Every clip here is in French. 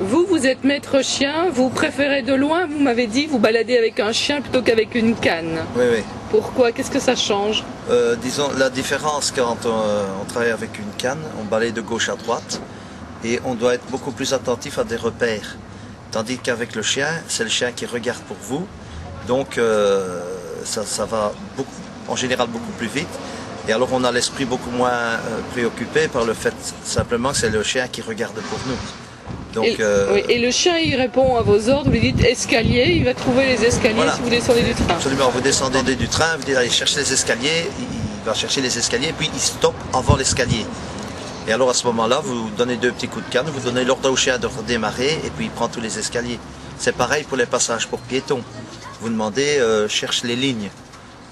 Vous, vous êtes maître chien, vous préférez de loin, vous m'avez dit, vous baladez avec un chien plutôt qu'avec une canne. Oui, oui. Pourquoi? Qu'est-ce que ça change? Disons, la différence quand on travaille avec une canne, on balaye de gauche à droite et on doit être beaucoup plus attentif à des repères. Tandis qu'avec le chien, c'est le chien qui regarde pour vous, donc ça va en général beaucoup plus vite. Et alors on a l'esprit beaucoup moins préoccupé par le fait simplement que c'est le chien qui regarde pour nous. Donc, oui, et le chien, il répond à vos ordres, vous lui dites escalier, il va trouver les escaliers voilà. Si vous descendez du train. Absolument, vous descendez du train, vous dites allez chercher les escaliers, il va chercher les escaliers, puis il stoppe avant l'escalier. Et alors à ce moment-là, vous donnez 2 petits coups de canne, vous donnez l'ordre au chien de redémarrer, et puis il prend tous les escaliers. C'est pareil pour les passages pour piétons. Vous demandez, cherche les lignes.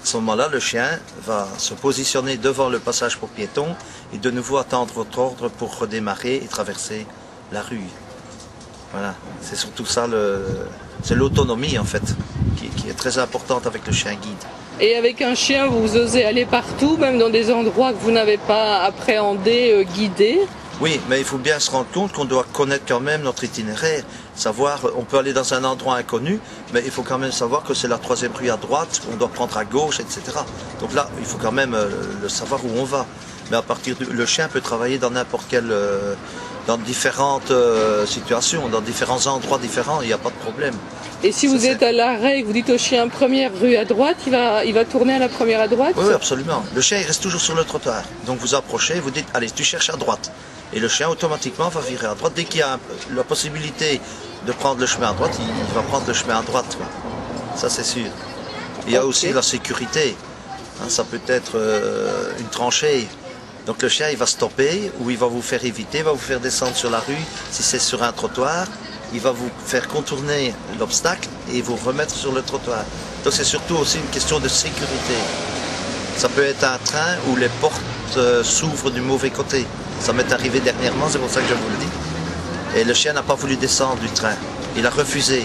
À ce moment-là, le chien va se positionner devant le passage pour piétons et de nouveau attendre votre ordre pour redémarrer et traverser la rue. Voilà, c'est surtout ça, c'est l'autonomie en fait, qui est très importante avec le chien guide. Et avec un chien, vous osez aller partout, même dans des endroits que vous n'avez pas appréhendé, guidé? Oui, mais il faut bien se rendre compte qu'on doit connaître quand même notre itinéraire, savoir, on peut aller dans un endroit inconnu, mais il faut quand même savoir que c'est la 3e rue à droite, qu'on doit prendre à gauche, etc. Donc là, il faut quand même le savoir où on va. Mais à partir le chien peut travailler dans n'importe quel, dans différentes situations, dans différents endroits différents, il n'y a pas de problème. Et si vous êtes à l'arrêt et que vous dites au chien première rue à droite, il va tourner à la première à droite? Oui, absolument. Le chien il reste toujours sur le trottoir. Donc vous approchez, vous dites allez, tu cherches à droite. Et le chien automatiquement va virer à droite. Dès qu'il y a la possibilité de prendre le chemin à droite, il va prendre le chemin à droite. Quoi. Ça c'est sûr. Il y a aussi la sécurité. Hein, ça peut être une tranchée. Donc le chien il va stopper ou il va vous faire éviter, il va vous faire descendre sur la rue si c'est sur un trottoir. Il va vous faire contourner l'obstacle et vous remettre sur le trottoir. Donc c'est surtout aussi une question de sécurité. Ça peut être un train où les portes s'ouvrent du mauvais côté. Ça m'est arrivé dernièrement, c'est pour ça que je vous le dis. Et le chien n'a pas voulu descendre du train. Il a refusé.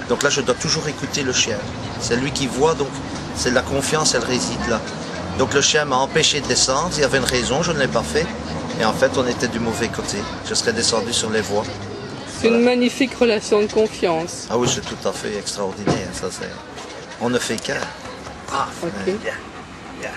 Donc là, je dois toujours écouter le chien. C'est lui qui voit, donc c'est la confiance, elle réside là. Donc le chien m'a empêché de descendre, il y avait une raison, je ne l'ai pas fait. Et en fait, on était du mauvais côté. Je serais descendu sur les voies. C'est une magnifique relation de confiance. Ah oui, c'est tout à fait extraordinaire. Ça, on ne fait qu'un. Ah, ok. Yeah, yeah.